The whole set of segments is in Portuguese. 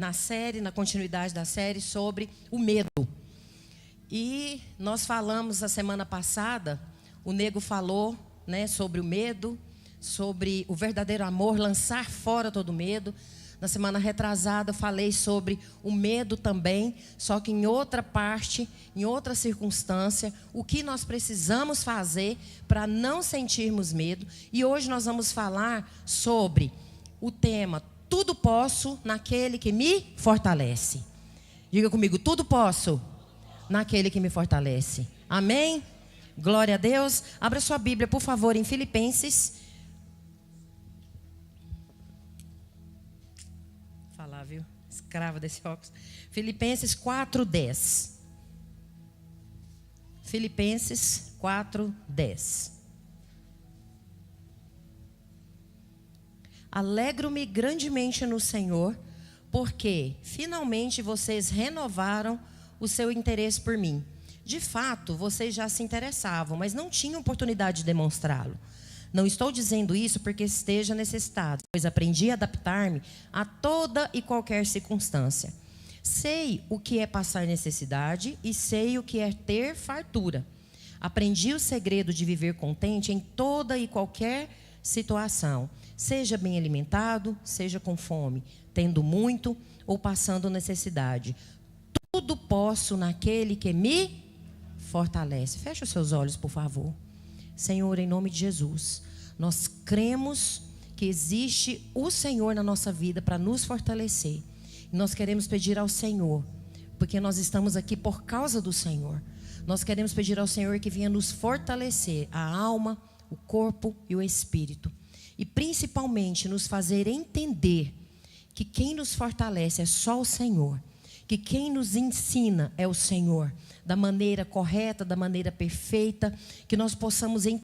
na continuidade da série sobre o medo. E nós falamos a semana passada, o Nego falou, né, sobre o medo, sobre o verdadeiro amor, lançar fora todo medo. Na semana retrasada eu falei sobre o medo também, só que em outra parte, em outra circunstância, o que nós precisamos fazer para não sentirmos medo. E hoje nós vamos falar sobre o tema tudo posso naquele que me fortalece. Diga comigo, tudo posso naquele que me fortalece. Amém? Glória a Deus. Abra sua Bíblia, por favor, em Filipenses. Falar, viu? Escrava desse óculos. Filipenses 4:10. Filipenses 4:10. Alegro-me grandemente no Senhor, porque finalmente vocês renovaram o seu interesse por mim. De fato, vocês já se interessavam, mas não tinham oportunidade de demonstrá-lo. Não estou dizendo isso porque esteja necessitado, pois aprendi a adaptar-me a toda e qualquer circunstância. Sei o que é passar necessidade e sei o que é ter fartura. Aprendi o segredo de viver contente em toda e qualquer situação. Seja bem alimentado, seja com fome, tendo muito ou passando necessidade. Tudo posso naquele que me fortalece. Feche os seus olhos, por favor. Senhor, em nome de Jesus, nós cremos que existe o Senhor na nossa vida para nos fortalecer. E nós queremos pedir ao Senhor, porque nós estamos aqui por causa do Senhor. Nós queremos pedir ao Senhor que venha nos fortalecer a alma, o corpo e o espírito. E principalmente nos fazer entender que quem nos fortalece é só o Senhor. Que quem nos ensina é o Senhor. Da maneira correta, da maneira perfeita. Que nós possamos em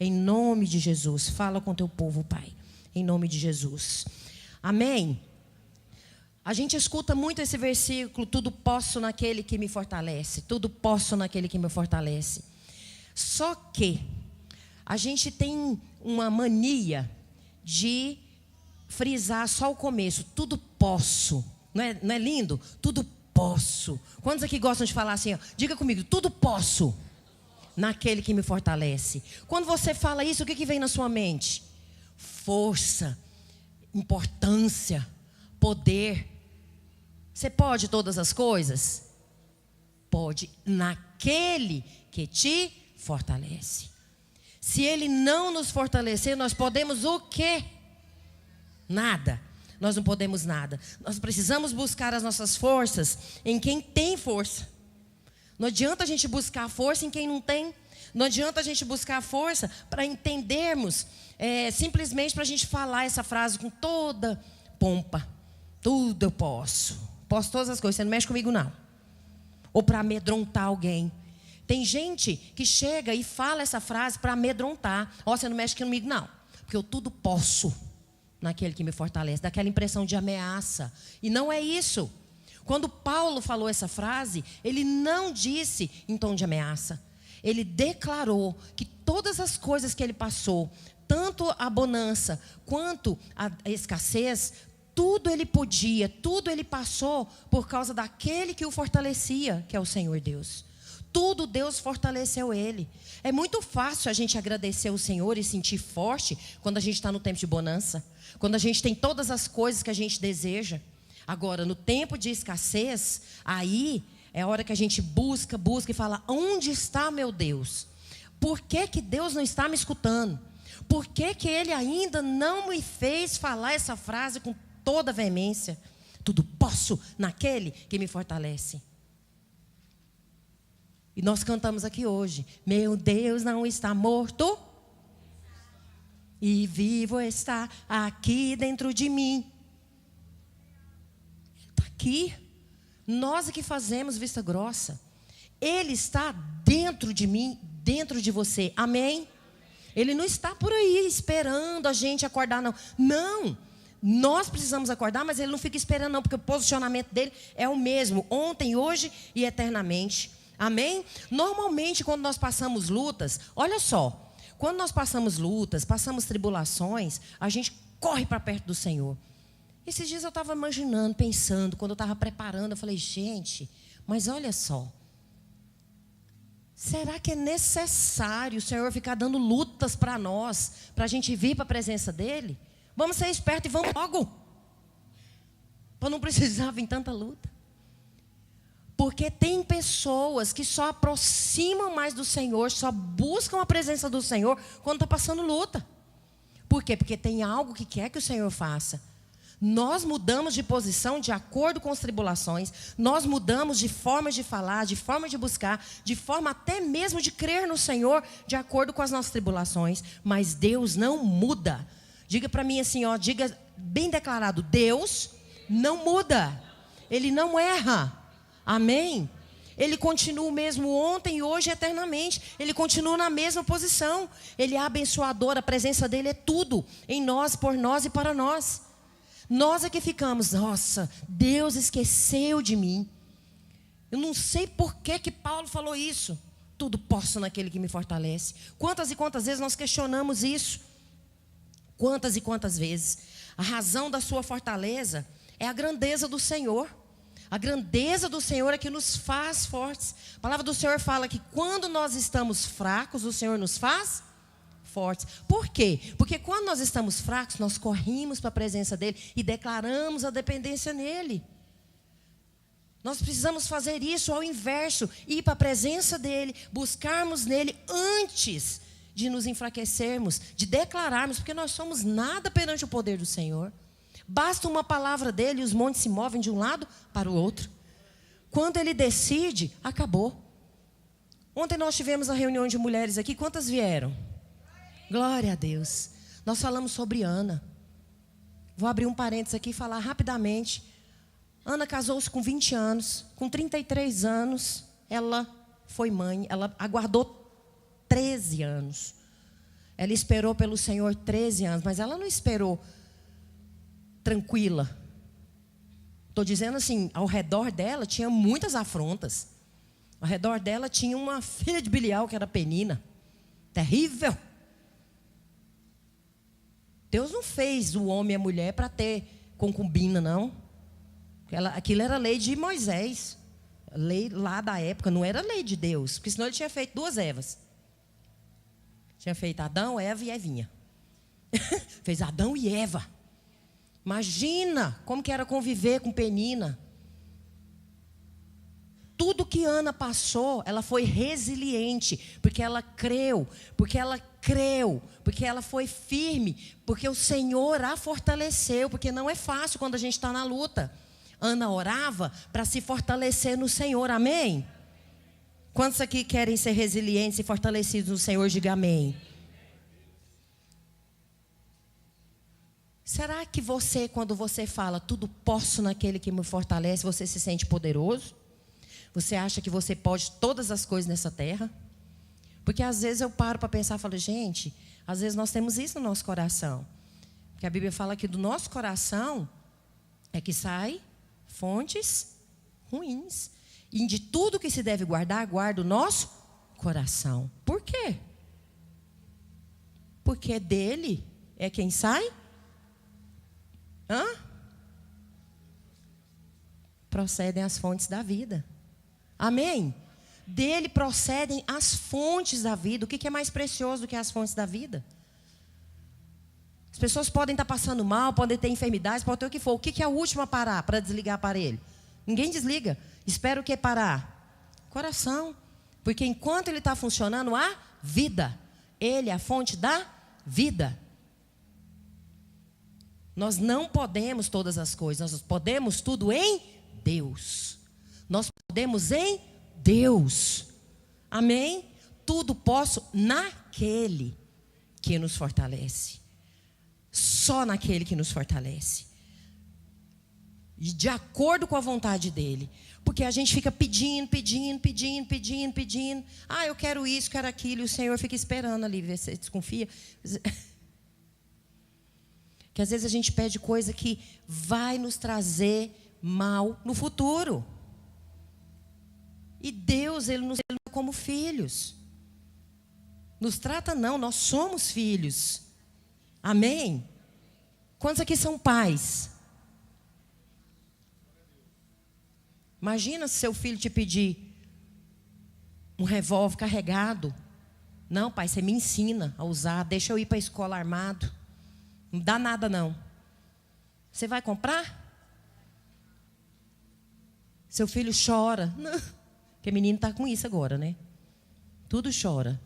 nome de Jesus. Fala com teu povo, Pai. Em nome de Jesus. Amém. A gente escuta muito esse versículo. Tudo posso naquele que me fortalece. Tudo posso naquele que me fortalece. Só que a gente tem uma mania de frisar só o começo. Tudo posso. Não é lindo? Tudo posso. Quantos aqui gostam de falar assim? Ó, diga comigo, tudo posso naquele que me fortalece. Quando você fala isso, o que vem na sua mente? Força, importância, poder. Você pode todas as coisas? Pode, naquele que te fortalece. Se Ele não nos fortalecer, nós podemos o quê? Nada. Nós não podemos nada. Nós precisamos buscar as nossas forças em quem tem força. Não adianta a gente buscar força em quem não tem. Não adianta a gente buscar força para entendermos, simplesmente para a gente falar essa frase com toda pompa. Tudo eu posso. Posso todas as coisas, você não mexe comigo não. Ou para amedrontar alguém. Tem gente que chega e fala essa frase para amedrontar. Ó, você não mexe comigo não. Porque eu tudo posso naquele que me fortalece. Daquela impressão de ameaça. E não é isso. Quando Paulo falou essa frase, ele não disse em tom de ameaça. Ele declarou que todas as coisas que ele passou, tanto a bonança quanto a escassez, tudo ele podia, tudo ele passou por causa daquele que o fortalecia, que é o Senhor Deus. Tudo Deus fortaleceu ele. É muito fácil a gente agradecer ao Senhor e sentir forte quando a gente está no tempo de bonança. Quando a gente tem todas as coisas que a gente deseja. Agora, no tempo de escassez, aí é a hora que a gente busca e fala, onde está meu Deus? Por que Deus não está me escutando? Por que Ele ainda não me fez falar essa frase com toda veemência? Tudo posso naquele que me fortalece. E nós cantamos aqui hoje, meu Deus não está morto e vivo está aqui dentro de mim. Ele está aqui. Nós é que fazemos vista grossa. Ele está dentro de mim, dentro de você. Amém? Ele não está por aí esperando a gente acordar, não. Não. Nós precisamos acordar, mas Ele não fica esperando, não. Porque o posicionamento dele é o mesmo. Ontem, hoje e eternamente. Amém? Normalmente, quando nós passamos lutas, olha só. Quando nós passamos lutas, passamos tribulações, a gente corre para perto do Senhor. Esses dias eu estava imaginando, pensando, quando eu estava preparando, eu falei, gente, mas olha só. Será que é necessário o Senhor ficar dando lutas para nós, para a gente vir para a presença dEle? Vamos ser espertos e vamos logo. Para não precisar vir tanta luta. Porque tem pessoas que só aproximam mais do Senhor, só buscam a presença do Senhor quando está passando luta. Por quê? Porque tem algo que quer que o Senhor faça. Nós mudamos de posição de acordo com as tribulações. Nós mudamos de forma de falar, de forma de buscar, de forma até mesmo de crer no Senhor, de acordo com as nossas tribulações. Mas Deus não muda. Diga para mim assim, ó, diga bem declarado, Deus não muda. Ele não erra. Amém? Ele continua o mesmo ontem, e hoje e eternamente. Ele continua na mesma posição. Ele é abençoador, a presença dele é tudo. Em nós, por nós e para nós. Nós é que ficamos, nossa, Deus esqueceu de mim. Eu não sei por que Paulo falou isso. Tudo posso naquele que me fortalece. Quantas e quantas vezes nós questionamos isso? Quantas e quantas vezes? A razão da sua fortaleza é a grandeza do Senhor. A grandeza do Senhor é que nos faz fortes. A palavra do Senhor fala que quando nós estamos fracos, o Senhor nos faz fortes. Por quê? Porque quando nós estamos fracos, nós corremos para a presença dEle e declaramos a dependência nele. Nós precisamos fazer isso ao inverso, ir para a presença dEle, buscarmos nele antes de nos enfraquecermos, de declararmos, porque nós somos nada perante o poder do Senhor. Basta uma palavra dele e os montes se movem de um lado para o outro. Quando ele decide, acabou. Ontem nós tivemos a reunião de mulheres aqui, quantas vieram? Glória a Deus. Nós falamos sobre Ana. Vou abrir um parênteses aqui e falar rapidamente. Ana casou-se com 20 anos. Com 33 anos, ela foi mãe. Ela aguardou 13 anos. Ela esperou pelo Senhor 13 anos. Mas ela não esperou tranquila. Estou dizendo assim, ao redor dela tinha muitas afrontas. Ao redor dela tinha uma filha de Bilial, que era Penina. Terrível. Deus não fez o homem e a mulher para ter concubina, não. Aquilo era lei de Moisés. Lei lá da época, não era lei de Deus. Porque senão ele tinha feito 2 Evas. Tinha feito Adão, Eva e Evinha. Fez Adão e Eva. Imagina como que era conviver com Penina. Tudo que Ana passou, ela foi resiliente, porque ela creu, porque ela foi firme, porque o Senhor a fortaleceu, porque não é fácil quando a gente está na luta. Ana orava para se fortalecer no Senhor, amém? Quantos aqui querem ser resilientes e fortalecidos no Senhor, diga amém. Será que você, quando você fala, tudo posso naquele que me fortalece, você se sente poderoso? Você acha que você pode todas as coisas nessa terra? Porque às vezes eu paro para pensar e falo, gente, às vezes nós temos isso no nosso coração. Porque a Bíblia fala que do nosso coração é que sai fontes ruins. E de tudo que se deve guardar, guarda o nosso coração. Por quê? Porque dele é quem sai? Procedem as fontes da vida. Amém? Dele procedem as fontes da vida. O que é mais precioso do que as fontes da vida? As pessoas podem estar passando mal, podem ter enfermidades, podem ter o que for. O que é o último a parar para desligar o aparelho? Ninguém desliga. Espera o que parar? Coração. Porque enquanto ele está funcionando, há vida. Ele é a fonte da vida. Nós não podemos todas as coisas. Nós podemos tudo em Deus. Nós podemos em Deus. Amém? Tudo posso naquele que nos fortalece. Só naquele que nos fortalece. E de acordo com a vontade dele. Porque a gente fica pedindo. Ah, eu quero isso, quero aquilo. E o Senhor fica esperando ali. Você desconfia? Que às vezes a gente pede coisa que vai nos trazer mal no futuro. E Deus, Ele nos trata como filhos. Nos trata não, nós somos filhos. Amém? Quantos aqui são pais? Imagina se seu filho te pedir um revólver carregado. Não, pai, você me ensina a usar. Deixa eu ir para a escola armado. Não dá nada, não. Você vai comprar? Seu filho chora. Não. Porque menino está com isso agora, né? Tudo chora.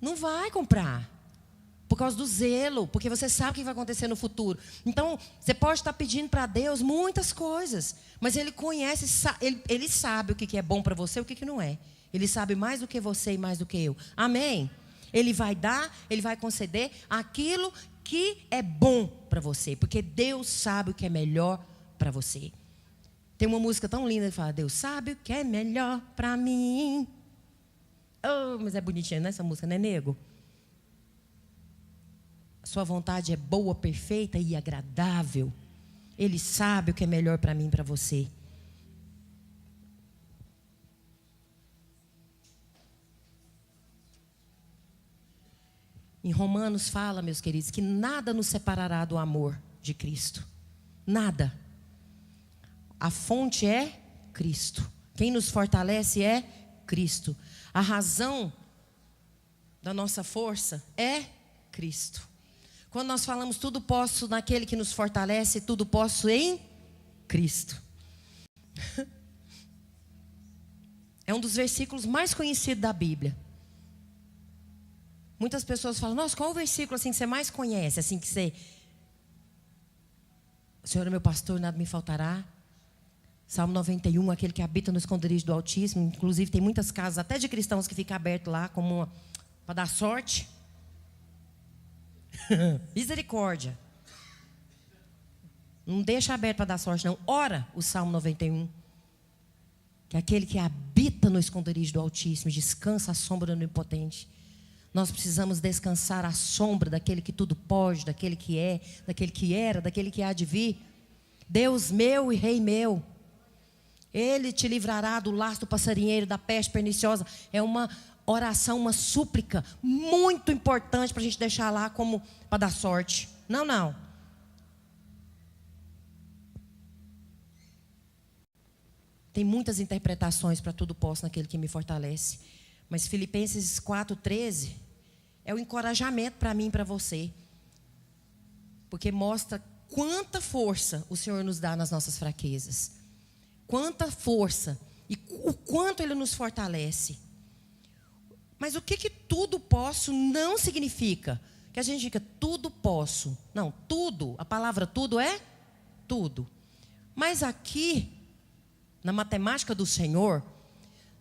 Não vai comprar. Por causa do zelo. Porque você sabe o que vai acontecer no futuro. Então, você pode estar pedindo para Deus muitas coisas. Mas Ele conhece, Ele sabe o que é bom para você e o que não é. Ele sabe mais do que você e mais do que eu. Amém? Ele vai dar, Ele vai conceder aquilo que é bom para você. Porque Deus sabe o que é melhor para você. Tem uma música tão linda que fala: Deus sabe o que é melhor para mim. Oh, mas é bonitinha, né, essa música, né, nego? Sua vontade é boa, perfeita e agradável. Ele sabe o que é melhor para mim e para você. Em Romanos fala, meus queridos, que nada nos separará do amor de Cristo. Nada. A fonte é Cristo. Quem nos fortalece é Cristo. A razão da nossa força é Cristo. Quando nós falamos tudo posso naquele que nos fortalece, tudo posso em Cristo. É um dos versículos mais conhecidos da Bíblia. Muitas pessoas falam: nossa, qual o versículo assim que você mais conhece? Assim que você... O Senhor é meu pastor, nada me faltará. Salmo 91, aquele que habita no esconderijo do Altíssimo. Inclusive tem muitas casas, até de cristãos, que ficam abertas lá como para dar sorte. Misericórdia. Não deixa aberto para dar sorte, não. Ora o Salmo 91. Que é aquele que habita no esconderijo do Altíssimo, descansa à sombra do Onipotente. Nós precisamos descansar à sombra daquele que tudo pode, daquele que é, daquele que era, daquele que há de vir. Deus meu e Rei meu. Ele te livrará do laço do passarinheiro, da peste perniciosa. É uma oração, uma súplica muito importante para a gente deixar lá como para dar sorte. Não, não. Tem muitas interpretações para tudo posso naquele que me fortalece. Mas Filipenses 4:13 é o encorajamento para mim e para você. Porque mostra quanta força o Senhor nos dá nas nossas fraquezas. Quanta força e o quanto Ele nos fortalece. Mas o que tudo posso não significa? Que a gente diga tudo posso. Não, tudo, a palavra tudo é tudo. Mas aqui, na matemática do Senhor,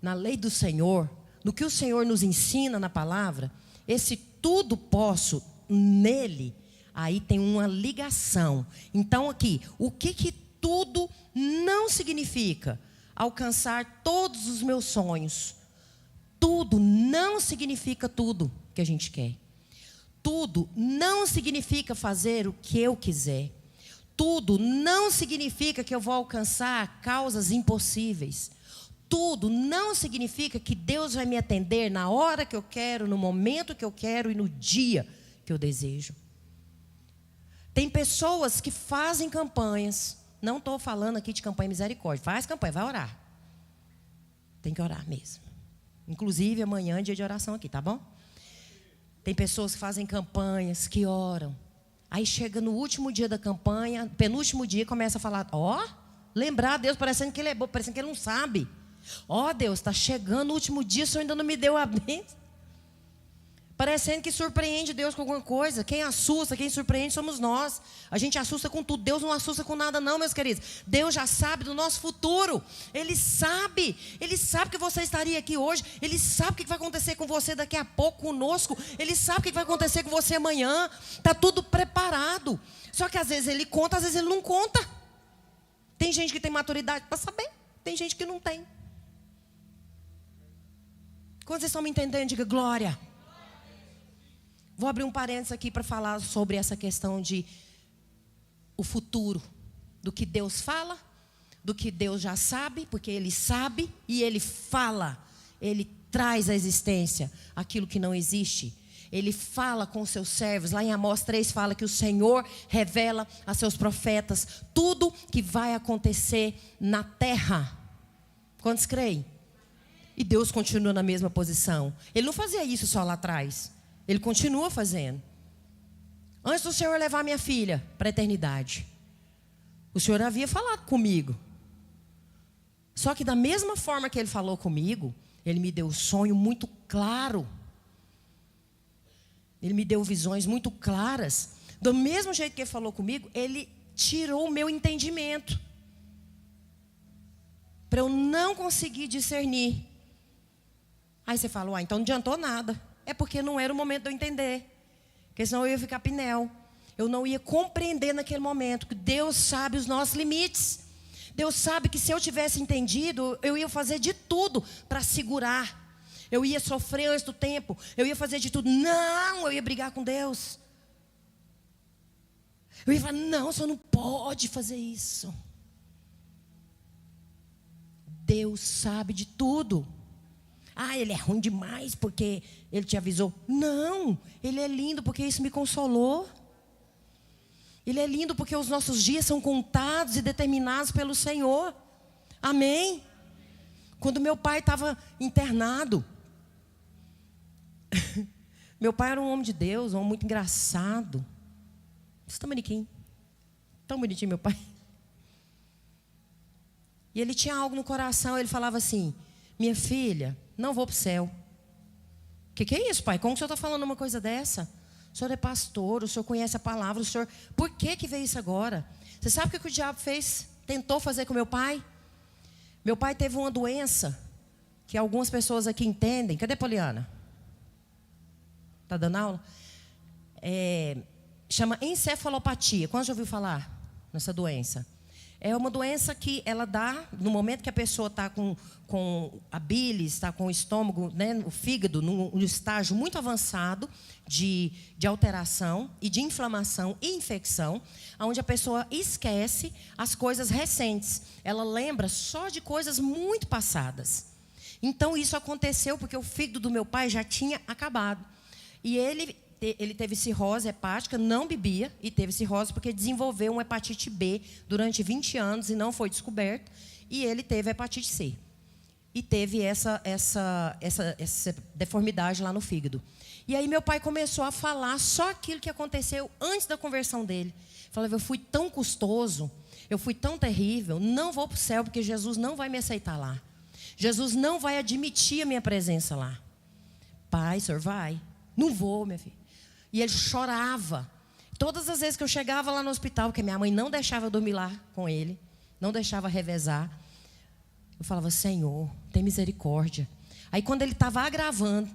na lei do Senhor, no que o Senhor nos ensina na palavra, esse tudo posso nele, aí tem uma ligação. Então aqui, o que tudo não significa? Alcançar todos os meus sonhos. Tudo não significa tudo que a gente quer. Tudo não significa fazer o que eu quiser. Tudo não significa que eu vou alcançar causas impossíveis. Tudo não significa que Deus vai me atender na hora que eu quero, no momento que eu quero e no dia que eu desejo. Tem pessoas que fazem campanhas. Não estou falando aqui de campanha misericórdia. Faz campanha, vai orar. Tem que orar mesmo. Inclusive amanhã é dia de oração aqui, tá bom? Tem pessoas que fazem campanhas, que oram. Aí chega no último dia da campanha, penúltimo dia, começa a falar: lembrar a Deus, parecendo que Ele é bom, parecendo que Ele não sabe. Deus, está chegando o último dia, o Senhor ainda não me deu a bênção. Parecendo que surpreende Deus com alguma coisa. Quem assusta, quem surpreende somos nós. A gente assusta com tudo. Deus não assusta com nada não, meus queridos. Deus já sabe do nosso futuro. Ele sabe que você estaria aqui hoje. Ele sabe o que vai acontecer com você daqui a pouco conosco. Ele sabe o que vai acontecer com você amanhã. Está tudo preparado. Só que às vezes Ele conta, às vezes Ele não conta. Tem gente que tem maturidade para saber. Tem gente que não tem. Quando vocês estão me entendendo, diga glória. Vou abrir um parênteses aqui para falar sobre essa questão de o futuro, do que Deus fala, do que Deus já sabe, porque Ele sabe e Ele fala. Ele traz à existência aquilo que não existe. Ele fala com os seus servos. Lá em Amós 3 fala que o Senhor revela a seus profetas tudo que vai acontecer na terra. Quantos creem? E Deus continua na mesma posição. Ele não fazia isso só lá atrás. Ele continua fazendo. Antes do Senhor levar minha filha para a eternidade, o Senhor havia falado comigo. Só que da mesma forma que Ele falou comigo, Ele me deu um sonho muito claro. Ele me deu visões muito claras. Do mesmo jeito que Ele falou comigo, Ele tirou o meu entendimento. Para eu não conseguir discernir. Aí você fala, então não adiantou nada. É porque não era o momento de eu entender. Porque senão eu ia ficar pinel. Eu não ia compreender naquele momento. Que Deus sabe os nossos limites. Deus sabe que se eu tivesse entendido, eu ia fazer de tudo para segurar. Eu ia sofrer antes do tempo. Eu ia fazer de tudo. Não, eu ia brigar com Deus. Eu ia falar, não, o Senhor não pode fazer isso. Deus sabe de tudo. Ele é ruim demais porque Ele te avisou. Não, Ele é lindo porque isso me consolou. Ele é lindo porque os nossos dias são contados e determinados pelo Senhor. Amém? Quando meu pai estava internado, meu pai era um homem de Deus, um homem muito engraçado. Isso tão bonitinho. Tão bonitinho meu pai. E ele tinha algo no coração, ele falava assim, minha filha, não vou para o céu. Que é isso, pai? Como que o senhor está falando uma coisa dessa? O senhor é pastor, o senhor conhece a palavra, o senhor... Por que veio isso agora? Você sabe o que o diabo fez? Tentou fazer com meu pai? Meu pai teve uma doença, que algumas pessoas aqui entendem. Cadê a Poliana? Está dando aula? Chama encefalopatia. Quando já ouviu falar nessa doença? É uma doença que ela dá no momento que a pessoa está com a bilis, está com o estômago, né, o fígado, num estágio muito avançado de alteração e de inflamação e infecção, onde a pessoa esquece as coisas recentes. Ela lembra só de coisas muito passadas. Então isso aconteceu porque o fígado do meu pai já tinha acabado. E ele teve cirrose hepática, não bebia e teve cirrose porque desenvolveu uma hepatite B durante 20 anos e não foi descoberto. E ele teve hepatite C. E teve essa deformidade lá no fígado. E aí meu pai começou a falar só aquilo que aconteceu antes da conversão dele. Falava, eu fui tão custoso, eu fui tão terrível, não vou para o céu porque Jesus não vai me aceitar lá. Jesus não vai admitir a minha presença lá. Pai, o senhor vai? Não vou, minha filha. E ele chorava. Todas as vezes que eu chegava lá no hospital, porque minha mãe não deixava eu dormir lá com ele, não deixava revezar, eu falava, Senhor, tem misericórdia. Aí quando ele estava agravando,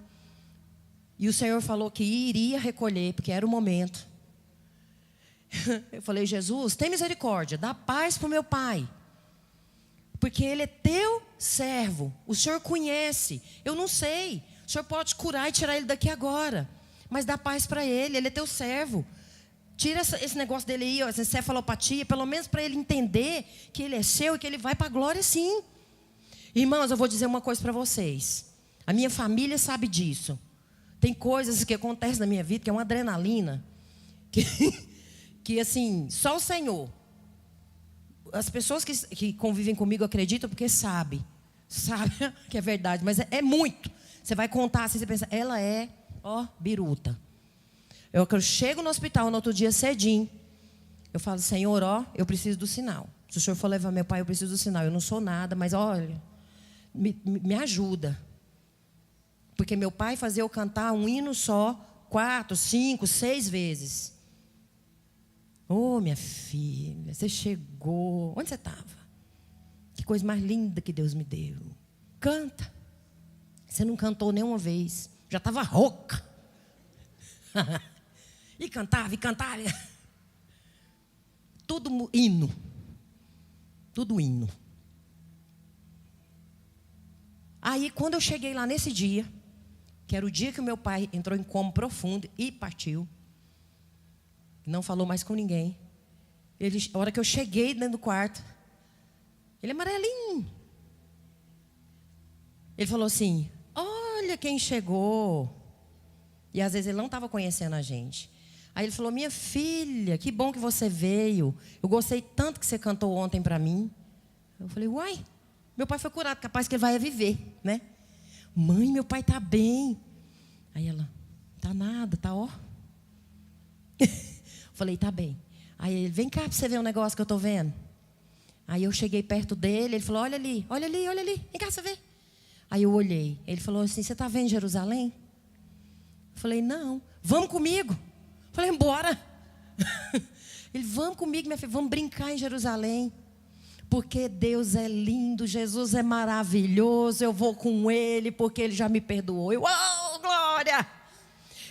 e o Senhor falou que iria recolher, porque era o momento. Eu falei, Jesus, tem misericórdia, dá paz para o meu pai. Porque ele é teu servo, o Senhor conhece, eu não sei. O Senhor pode curar e tirar ele daqui agora. Mas dá paz para ele é teu servo. Tira esse negócio dele aí, essa encefalopatia, pelo menos para ele entender que ele é seu e que ele vai para a glória sim. Irmãos, eu vou dizer uma coisa para vocês. A minha família sabe disso. Tem coisas que acontecem na minha vida, que é uma adrenalina. Que assim, só o Senhor. As pessoas que convivem comigo acreditam porque sabem. Sabe que é verdade, mas é muito. Você vai contar assim, você pensa, ela é... biruta. Eu chego no hospital no outro dia cedinho. Eu falo, Senhor, eu preciso do sinal. Se o Senhor for levar meu pai, eu preciso do sinal. Eu não sou nada, mas olha, me ajuda. Porque meu pai fazia eu cantar um hino só 4, 5, 6 vezes. Minha filha, você chegou. Onde você estava? Que coisa mais linda que Deus me deu. Canta. Você não cantou nenhuma vez. Já estava rouca. E cantava, e cantava. Tudo hino. Tudo hino. Aí, quando eu cheguei lá nesse dia, que era o dia que o meu pai entrou em coma profundo e partiu, não falou mais com ninguém. A hora que eu cheguei dentro do quarto, ele é amarelinho. Ele falou assim, olha quem chegou. E às vezes ele não estava conhecendo a gente. Aí ele falou: minha filha, que bom que você veio. Eu gostei tanto que você cantou ontem para mim. Eu falei: uai, meu pai foi curado, capaz que ele vai viver, né? Mãe, meu pai está bem. Aí ela: tá nada, tá ó. Falei: tá bem. Aí ele: vem cá para você ver um negócio que eu estou vendo. Aí eu cheguei perto dele, ele falou: olha ali, olha ali, olha ali, vem cá você ver. Aí eu olhei, ele falou assim: você está vendo Jerusalém? Eu falei: não. Vamos comigo. Eu falei: bora. Ele: vamos comigo, minha filha, vamos brincar em Jerusalém. Porque Deus é lindo, Jesus é maravilhoso, eu vou com Ele, porque Ele já me perdoou. Eu: oh, glória!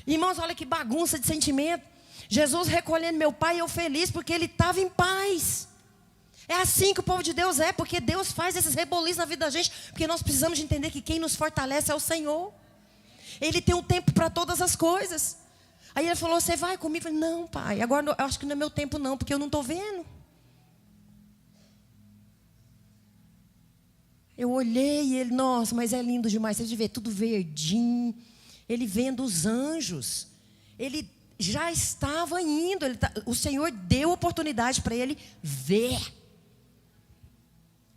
Irmãos, olha que bagunça de sentimento. Jesus recolhendo meu pai e eu feliz, porque ele estava em paz. É assim que o povo de Deus é, porque Deus faz esses reboliços na vida da gente, porque nós precisamos de entender que quem nos fortalece é o Senhor. Ele tem um tempo para todas as coisas. Aí ele falou: você vai comigo? Eu falei: não, pai, agora eu acho que não é meu tempo não, porque eu não estou vendo. Eu olhei e ele: nossa, mas é lindo demais. Você vê tudo verdinho. Ele vendo os anjos. Ele já estava indo. O Senhor deu oportunidade para ele ver.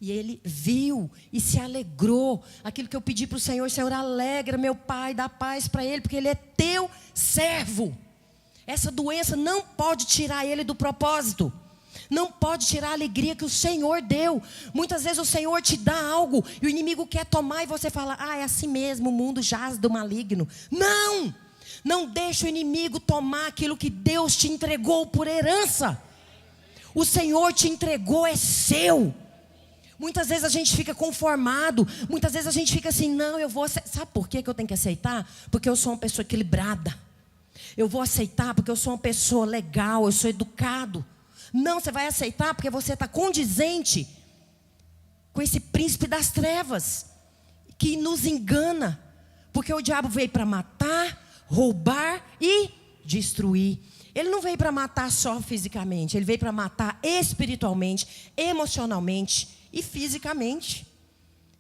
E ele viu e se alegrou. Aquilo que eu pedi para o Senhor: Senhor, alegra meu pai, dá paz para ele, porque ele é teu servo. Essa doença não pode tirar ele do propósito. Não pode tirar a alegria que o Senhor deu. Muitas vezes o Senhor te dá algo e o inimigo quer tomar e você fala: ah, é assim mesmo, o mundo jaz do maligno. Não! Não deixe o inimigo tomar aquilo que Deus te entregou por herança. O Senhor te entregou, é seu. Muitas vezes a gente fica conformado. Muitas vezes a gente fica assim: não, eu vou... Sabe por que eu tenho que aceitar? Porque eu sou uma pessoa equilibrada. Eu vou aceitar porque eu sou uma pessoa legal, eu sou educado. Não, você vai aceitar porque você está condizente com esse príncipe das trevas, que nos engana. Porque o diabo veio para matar, roubar e destruir. Ele não veio para matar só fisicamente, ele veio para matar espiritualmente, emocionalmente e fisicamente.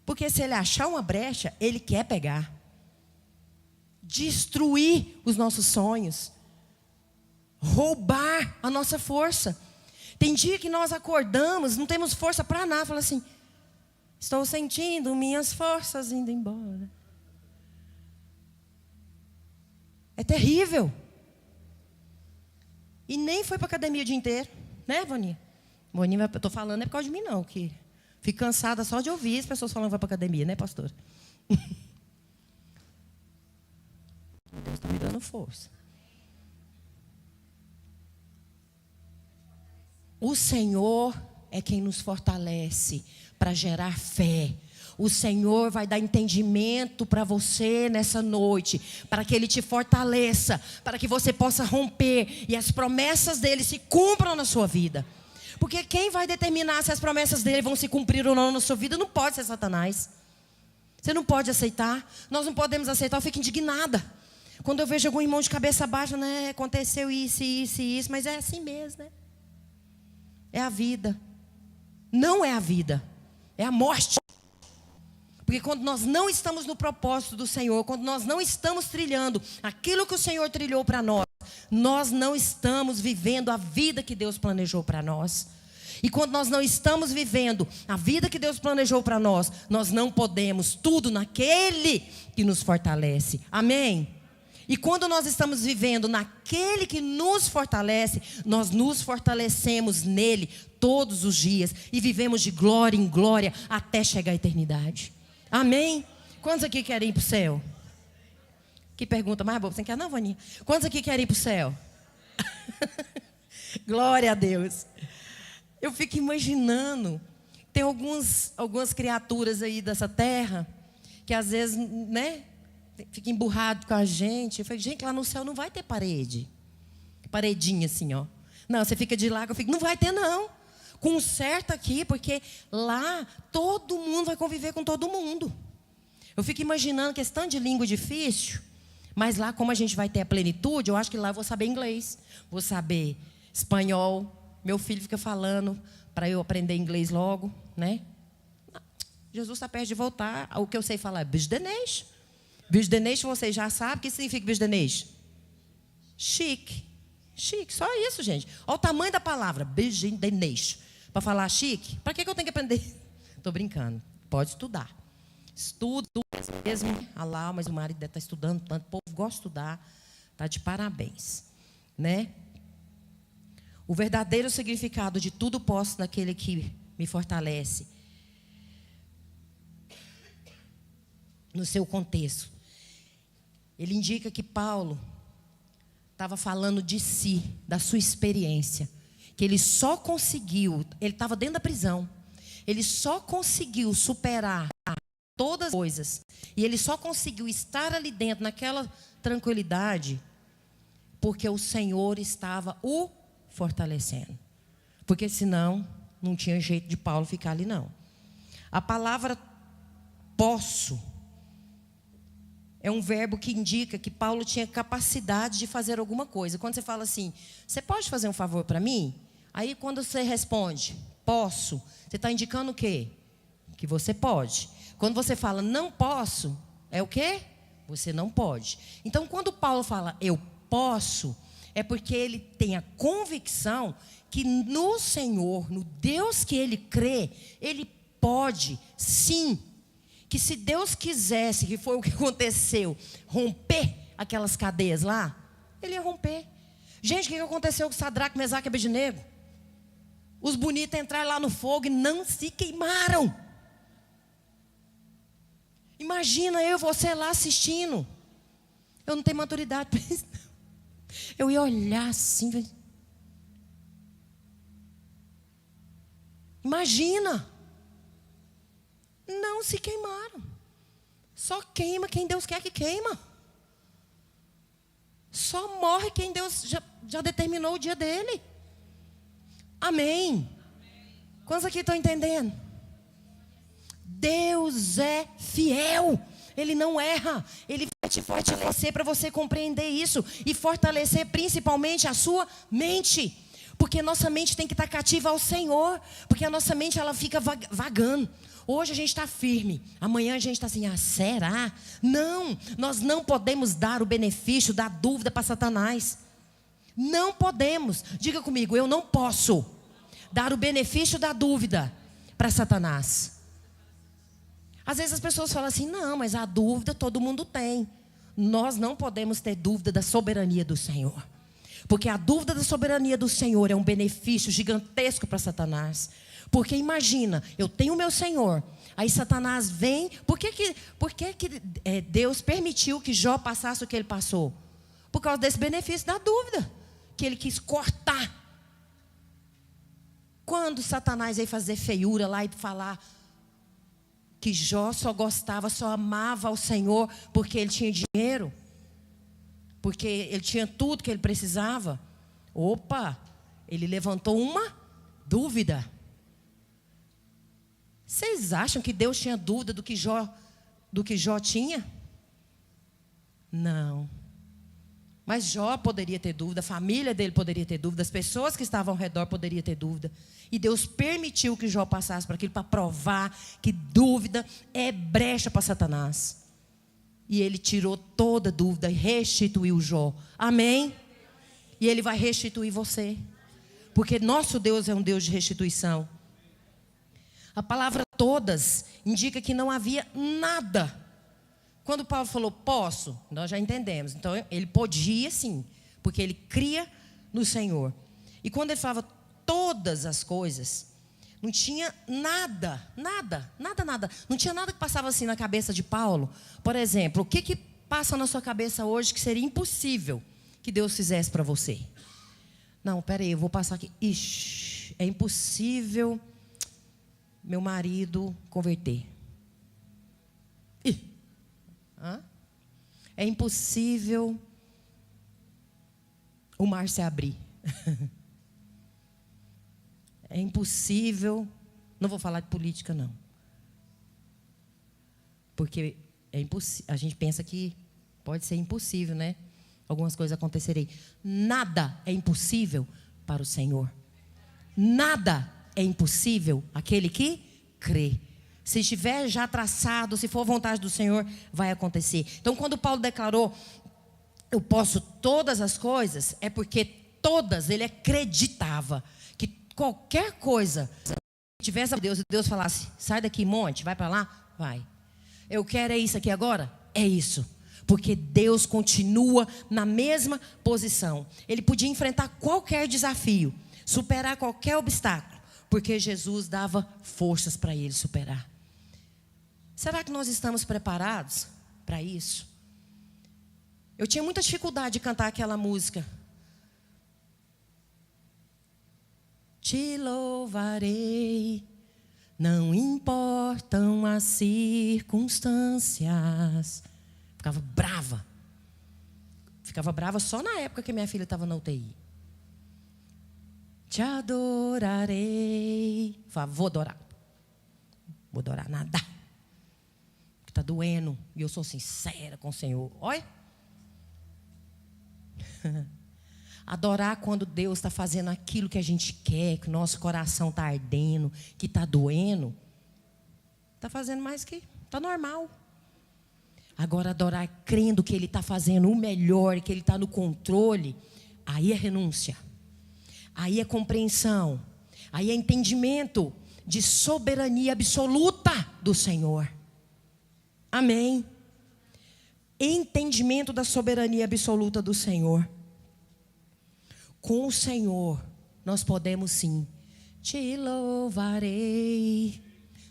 Porque se ele achar uma brecha, ele quer pegar. Destruir os nossos sonhos. Roubar a nossa força. Tem dia que nós acordamos, não temos força para nada. Fala assim: estou sentindo minhas forças indo embora. É terrível. E nem foi para a academia o dia inteiro, né, Voninha? Voninha, eu estou falando não é por causa de mim não, que fico cansada só de ouvir as pessoas falando que vai para a academia, né, pastor? Deus está me dando força. O Senhor é quem nos fortalece para gerar fé. O Senhor vai dar entendimento para você nessa noite, para que Ele te fortaleça, para que você possa romper e as promessas dEle se cumpram na sua vida. Porque quem vai determinar se as promessas dEle vão se cumprir ou não na sua vida não pode ser Satanás. Você não pode aceitar. Nós não podemos aceitar. Eu fico indignada quando eu vejo algum irmão de cabeça baixa, né? Aconteceu isso, isso e isso, mas é assim mesmo, né? É a vida. Não é a vida, é a morte. Porque quando nós não estamos no propósito do Senhor, quando nós não estamos trilhando aquilo que o Senhor trilhou para nós, nós não estamos vivendo a vida que Deus planejou para nós. E quando nós não estamos vivendo a vida que Deus planejou para nós, nós não podemos tudo naquele que nos fortalece. Amém? E quando nós estamos vivendo naquele que nos fortalece, nós nos fortalecemos nele todos os dias e vivemos de glória em glória até chegar à eternidade. Amém? Quantos aqui querem ir para o céu? Que pergunta mais boba. Você quer não, Vaninha? Quantos aqui querem ir para o céu? Glória a Deus. Eu fico imaginando. Tem algumas criaturas aí dessa terra que às vezes, né, fica emburrado com a gente. Eu falei: gente, lá no céu não vai ter parede. Paredinha assim, ó. Não, você fica de lá, eu fico: não vai ter não. Conserta aqui, porque lá todo mundo vai conviver com todo mundo. Eu fico imaginando questão de língua difícil, mas lá como a gente vai ter a plenitude, eu acho que lá eu vou saber inglês, vou saber espanhol. Meu filho fica falando para eu aprender inglês logo, né? Jesus está perto de voltar. O que eu sei falar é bisdenês. Bisdenês, vocês já sabem o que significa bisdenês. chique. Chique, só isso, gente. Olha o tamanho da palavra, bejendeneixo. Para falar chique, para que eu tenho que aprender? Estou brincando, pode estudar. Estuda mesmo. Ah lá, mas o marido deve estar estudando tanto, o povo gosta de estudar, está de parabéns. Né? O verdadeiro significado de tudo posso naquele que me fortalece. No seu contexto. Ele indica que Paulo estava falando de si, da sua experiência. Que ele só conseguiu, ele estava dentro da prisão. Ele só conseguiu superar todas as coisas. E ele só conseguiu estar ali dentro, naquela tranquilidade, porque o Senhor estava o fortalecendo. Porque senão, não tinha jeito de Paulo ficar ali não. A palavra posso é um verbo que indica que Paulo tinha capacidade de fazer alguma coisa. Quando você fala assim, você pode fazer um favor para mim? Aí quando você responde, posso, você está indicando o quê? Que você pode. Quando você fala não posso, é o quê? Você não pode. Então quando Paulo fala eu posso, é porque ele tem a convicção que no Senhor, no Deus que ele crê, ele pode sim. Que se Deus quisesse, que foi o que aconteceu, romper aquelas cadeias lá, ele ia romper. Gente, o que aconteceu com Sadraque, Mesaque e Abednego? Os bonitos entraram lá no fogo e não se queimaram. Imagina eu e você lá assistindo. Eu não tenho maturidade para isso. Eu ia olhar assim. Imagina. Não se queimaram. Só queima quem Deus quer que queima. Só morre quem Deus já determinou o dia dele. Amém. Quantos aqui estão entendendo? Deus é fiel. Ele não erra. Ele vai te fortalecer para você compreender isso. E fortalecer principalmente a sua mente. Porque nossa mente tem que estar cativa ao Senhor. Porque a nossa mente ela fica vagando. Hoje a gente está firme, amanhã a gente está assim, será? Não, nós não podemos dar o benefício da dúvida para Satanás. Não podemos, diga comigo, eu não posso dar o benefício da dúvida para Satanás. Às vezes as pessoas falam assim, não, mas a dúvida todo mundo tem. Nós não podemos ter dúvida da soberania do Senhor. Porque a dúvida da soberania do Senhor é um benefício gigantesco para Satanás. Porque imagina, eu tenho o meu Senhor, aí Satanás vem, por que Deus permitiu que Jó passasse o que ele passou? Por causa desse benefício da dúvida, que ele quis cortar. Quando Satanás veio fazer feiura lá e falar que Jó só gostava, só amava ao Senhor porque ele tinha dinheiro, porque ele tinha tudo que ele precisava, opa, ele levantou uma dúvida. Vocês acham que Deus tinha dúvida do que Jó tinha? Não. Mas Jó poderia ter dúvida, a família dele poderia ter dúvida, as pessoas que estavam ao redor poderiam ter dúvida. E Deus permitiu que Jó passasse por aquilo para provar que dúvida é brecha para Satanás. E ele tirou toda dúvida e restituiu Jó. Amém? E ele vai restituir você. Porque nosso Deus é um Deus de restituição. A palavra todas indica que não havia nada. Quando Paulo falou posso, nós já entendemos. Então ele podia sim, porque ele cria no Senhor. E quando ele falava todas as coisas, não tinha nada. Não tinha nada que passava assim na cabeça de Paulo. Por exemplo, o que passa na sua cabeça hoje que seria impossível que Deus fizesse para você? Não, peraí, eu vou passar aqui. Ixi, é impossível meu marido converter. É impossível o mar se abrir. É impossível. Não vou falar de política não, porque é impossível. A gente pensa que pode ser impossível, né? Algumas coisas acontecerem. Nada é impossível para o Senhor. Nada é impossível aquele que crê. Se estiver já traçado, se for a vontade do Senhor, vai acontecer. Então, quando Paulo declarou eu posso todas as coisas, é porque todas ele acreditava que qualquer coisa que tivesse Deus falasse, sai daqui, monte, vai para lá, vai. Eu quero é isso aqui agora, é isso. Porque Deus continua na mesma posição. Ele podia enfrentar qualquer desafio, superar qualquer obstáculo, porque Jesus dava forças para ele superar. Será que nós estamos preparados para isso? Eu tinha muita dificuldade de cantar aquela música. Te louvarei, não importam as circunstâncias. Ficava brava só na época que minha filha estava na UTI. Te adorarei. Falava, vou adorar nada. Porque está doendo. E eu sou sincera com o Senhor. Olha. Adorar quando Deus está fazendo aquilo que a gente quer, que o nosso coração está ardendo, que está doendo. Está fazendo mais que... Está normal. Agora, adorar crendo que Ele está fazendo o melhor, que Ele está no controle, aí é renúncia, aí é compreensão, aí é entendimento de soberania absoluta do Senhor. Amém? Entendimento da soberania absoluta do Senhor. Com o Senhor, nós podemos sim, te louvarei.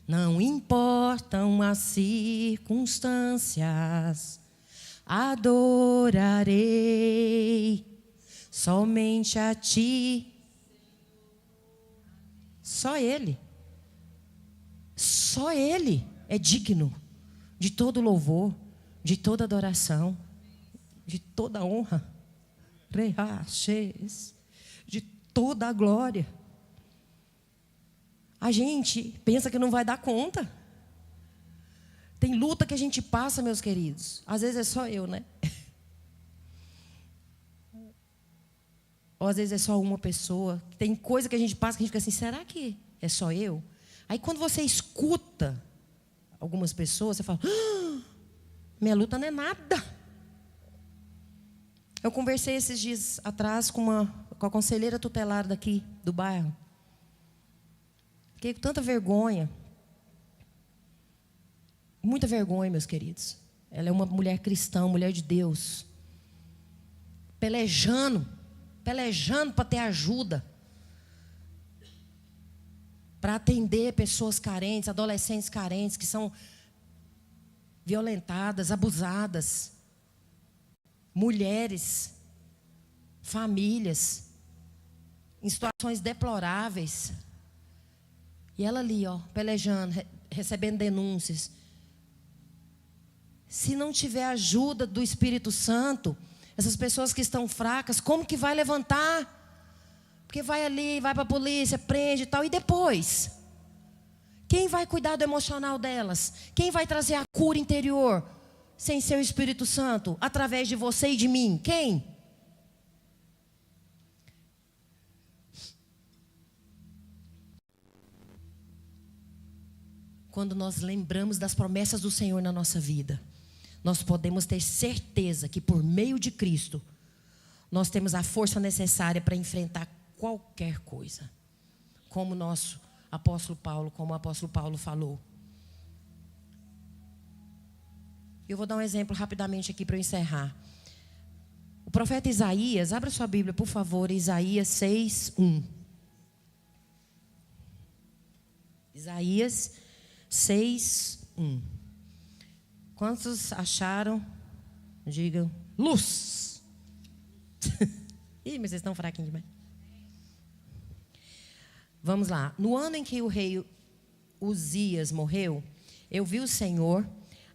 Não importam as circunstâncias, adorarei somente a Ti. Só Ele é digno de todo louvor, de toda adoração, de toda honra, de toda a glória. A gente pensa que não vai dar conta. Tem luta que a gente passa, meus queridos. Às vezes é só eu, né? Ou às vezes é só uma pessoa. Tem coisa que a gente passa que a gente fica assim, será que é só eu? Aí quando você escuta algumas pessoas, você fala, minha luta não é nada. Eu conversei esses dias atrás com a conselheira tutelar daqui do bairro. Fiquei com tanta vergonha. Muita vergonha, meus queridos. Ela é uma mulher cristã, mulher de Deus. Pelejando para ter ajuda. Para atender pessoas carentes, adolescentes carentes, que são violentadas, abusadas. Mulheres, famílias, em situações deploráveis. E ela ali, pelejando, recebendo denúncias. Se não tiver ajuda do Espírito Santo, essas pessoas que estão fracas, como que vai levantar? Porque vai ali, vai para a polícia, prende e tal. E depois? Quem vai cuidar do emocional delas? Quem vai trazer a cura interior? Sem ser o Espírito Santo, através de você e de mim. Quem? Quando nós lembramos das promessas do Senhor na nossa vida, nós podemos ter certeza que por meio de Cristo, nós temos a força necessária para enfrentar qualquer coisa. Como o apóstolo Paulo falou. Eu vou dar um exemplo rapidamente aqui para eu encerrar. O profeta Isaías, abra sua Bíblia, por favor, Isaías 6:1. Isaías 6:1. Quantos acharam? Digam, luz. Ih, mas vocês estão fraquinhos demais. Vamos lá. No ano em que o rei Uzias morreu, eu vi o Senhor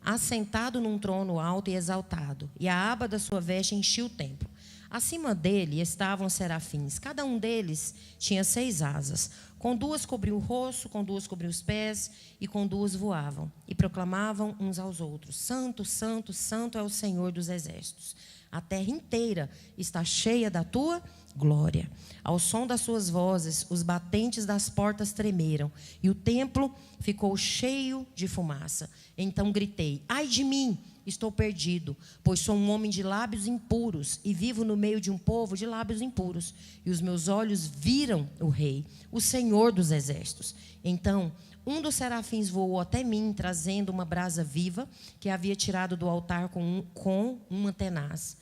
assentado num trono alto e exaltado, e a aba da sua veste enchia o templo. Acima dele estavam serafins, cada um deles tinha 6 asas. Com 2 cobriu o rosto, com 2 cobriu os pés, e com 2 voavam, e proclamavam uns aos outros, Santo, Santo, Santo é o Senhor dos exércitos. A terra inteira está cheia da tua glória. Ao som das suas vozes, os batentes das portas tremeram, e o templo ficou cheio de fumaça. Então gritei, ai de mim, estou perdido, pois sou um homem de lábios impuros e vivo no meio de um povo de lábios impuros. E os meus olhos viram o Rei, o Senhor dos exércitos. Então, um dos serafins voou até mim, trazendo uma brasa viva que havia tirado do altar com uma tenaz.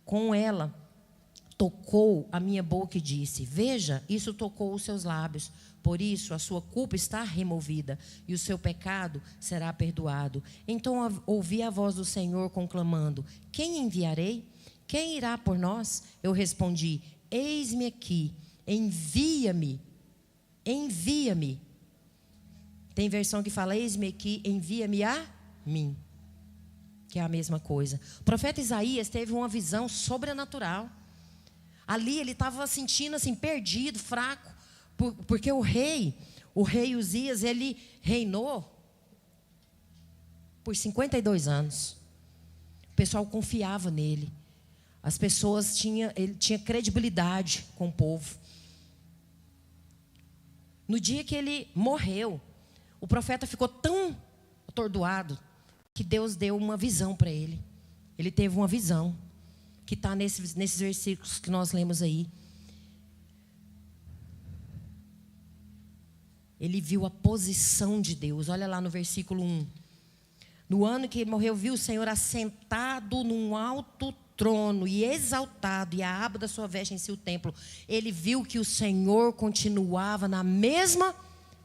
Com ela, tocou a minha boca e disse: veja, isso tocou os seus lábios. Por isso, a sua culpa está removida e o seu pecado será perdoado. Então ouvi a voz do Senhor conclamando: quem enviarei? Quem irá por nós? Eu respondi: eis-me aqui, envia-me, envia-me. Tem versão que fala: eis-me aqui, envia-me a mim, que é a mesma coisa. O profeta Isaías teve uma visão sobrenatural. Ali ele estava sentindo assim, perdido, fraco, porque o rei Uzias, ele reinou por 52 anos. O pessoal confiava nele. As pessoas ele tinha credibilidade com o povo. No dia que ele morreu, o profeta ficou tão atordoado que Deus deu uma visão para ele. Ele teve uma visão que está nesses versículos que nós lemos aí. Ele viu a posição de Deus. Olha lá no versículo 1. No ano que ele morreu, viu o Senhor assentado num alto trono e exaltado, e a aba da sua veste enchia o templo. Ele viu que o Senhor continuava na mesma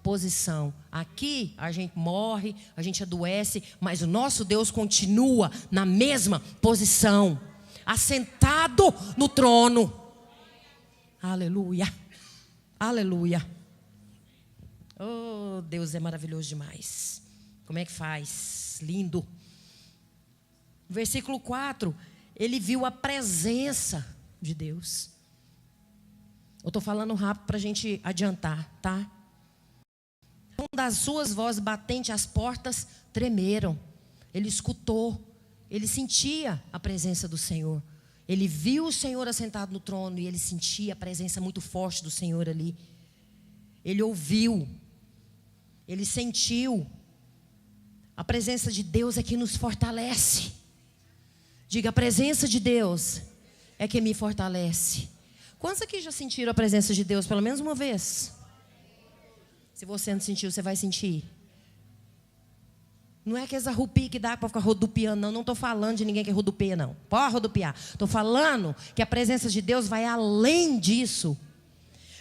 posição. Aqui a gente morre, a gente adoece, mas o nosso Deus continua na mesma posição, assentado no trono. Aleluia, aleluia. Oh, Deus é maravilhoso demais. Como é que faz? Lindo. Versículo 4, ele viu a presença de Deus. Eu estou falando rápido para a gente adiantar, tá? Uma das suas vozes batentes, as portas tremeram. Ele escutou, ele sentia a presença do Senhor. Ele viu o Senhor assentado no trono e ele sentia a presença muito forte do Senhor ali. Ele ouviu, ele sentiu. A presença de Deus é que nos fortalece. Diga: a presença de Deus é que me fortalece. Quantos aqui já sentiram a presença de Deus pelo menos uma vez? Se você não sentiu, você vai sentir. Não é que essa rupia que dá para ficar rodopiando, não. Não estou falando de ninguém que rodopeia, não. Pode rodopiar. Estou falando que a presença de Deus vai além disso.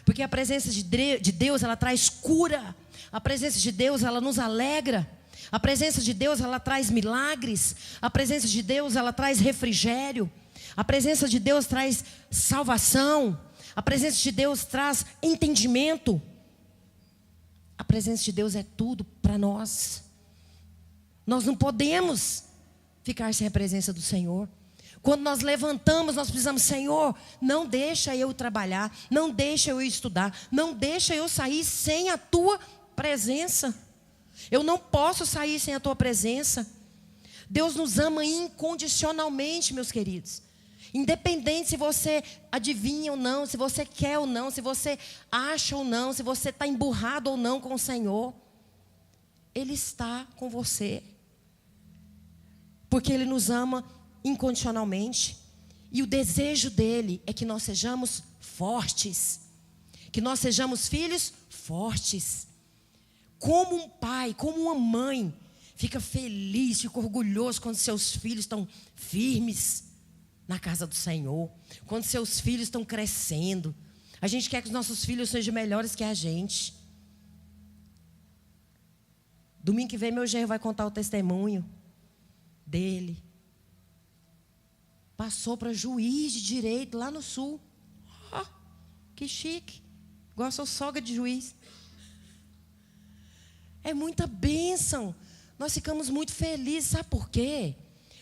Porque a presença de Deus, ela traz cura. A presença de Deus, ela nos alegra. A presença de Deus, ela traz milagres. A presença de Deus, ela traz refrigério. A presença de Deus traz salvação. A presença de Deus traz entendimento. A presença de Deus é tudo para nós. Nós não podemos ficar sem a presença do Senhor. Quando nós levantamos, nós precisamos: Senhor, não deixa eu trabalhar, não deixa eu estudar, não deixa eu sair sem a Tua presença. Eu não posso sair sem a Tua presença. Deus nos ama incondicionalmente, meus queridos. Independente se você adivinha ou não, se você quer ou não, se você acha ou não, se você está emburrado ou não com o Senhor, Ele está com você. Porque Ele nos ama incondicionalmente. E o desejo dEle é que nós sejamos fortes. Que nós sejamos filhos fortes. Como um pai, como uma mãe fica feliz, fica orgulhoso quando seus filhos estão firmes na casa do Senhor, quando seus filhos estão crescendo. A gente quer que os nossos filhos sejam melhores que a gente. Domingo que vem meu genro vai contar o testemunho dele. Passou para juiz de direito lá no sul. Oh, que chique. Igual a sua sogra de juiz. É muita bênção. Nós ficamos muito felizes. Sabe por quê?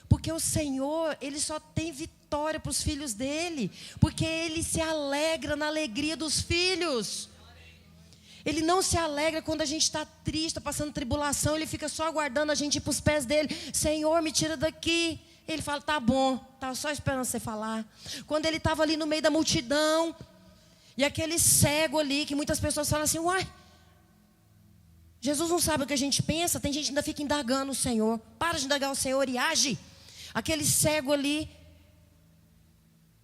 Porque o Senhor, Ele só tem vitória para os filhos dEle. Porque Ele se alegra na alegria dos filhos. Ele não se alegra quando a gente está triste, está passando tribulação. Ele fica só aguardando a gente ir para os pés dEle. Senhor, me tira daqui. Ele fala: tá bom, estava só esperando você falar. Quando Ele estava ali no meio da multidão, e aquele cego ali, que muitas pessoas falam assim: uai, Jesus não sabe o que a gente pensa. Tem gente que ainda fica indagando o Senhor. Para de indagar o Senhor e age. aquele cego ali.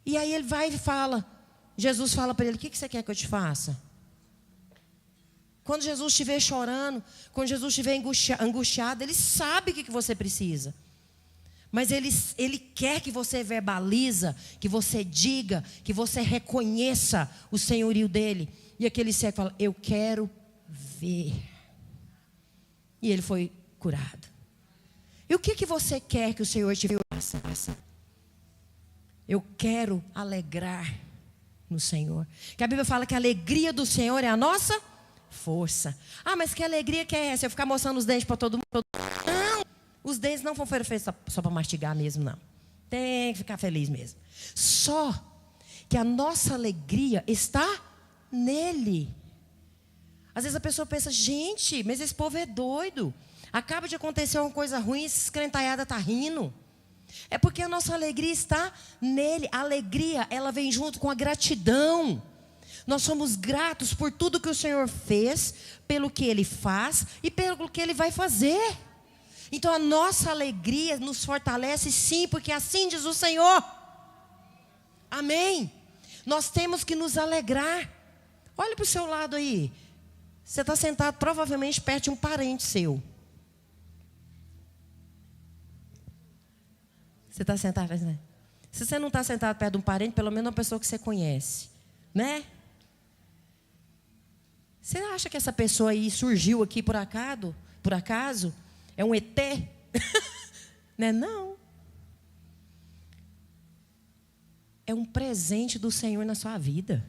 E aí ele vai e fala, Jesus fala para ele, o que você quer que eu te faça? Quando Jesus estiver chorando, quando Jesus estiver angustiado, Ele sabe o que você precisa. Mas ele quer que você verbaliza, que você diga, que você reconheça o senhorio dele. E aquele cego fala, eu quero ver. E ele foi curado. E o que você quer que o Senhor te faça? Eu quero alegrar no Senhor. Que a Bíblia fala que a alegria do Senhor é a nossa força. Ah, mas que alegria que é essa? Eu ficar mostrando os dentes para todo mundo? Não, os dentes não foram feitos só para mastigar mesmo, não. Tem que ficar feliz mesmo. Só que a nossa alegria está nele. Às vezes a pessoa pensa, gente, mas esse povo é doido. Acaba de acontecer uma coisa ruim, essa escrentalhada está rindo. É porque a nossa alegria está nele. A alegria, ela vem junto com a gratidão. Nós somos gratos por tudo que o Senhor fez, pelo que Ele faz e pelo que Ele vai fazer. Então a nossa alegria nos fortalece sim, porque assim diz o Senhor. Amém? Nós temos que nos alegrar. Olha para o seu lado aí. Você está sentado provavelmente perto de um parente seu. Você está sentado? Se você não está sentado perto de um parente, pelo menos uma pessoa que você conhece. Né? Você acha que essa pessoa aí surgiu aqui por acaso? Por acaso? É um ET? Né? Não. É um presente do Senhor na sua vida.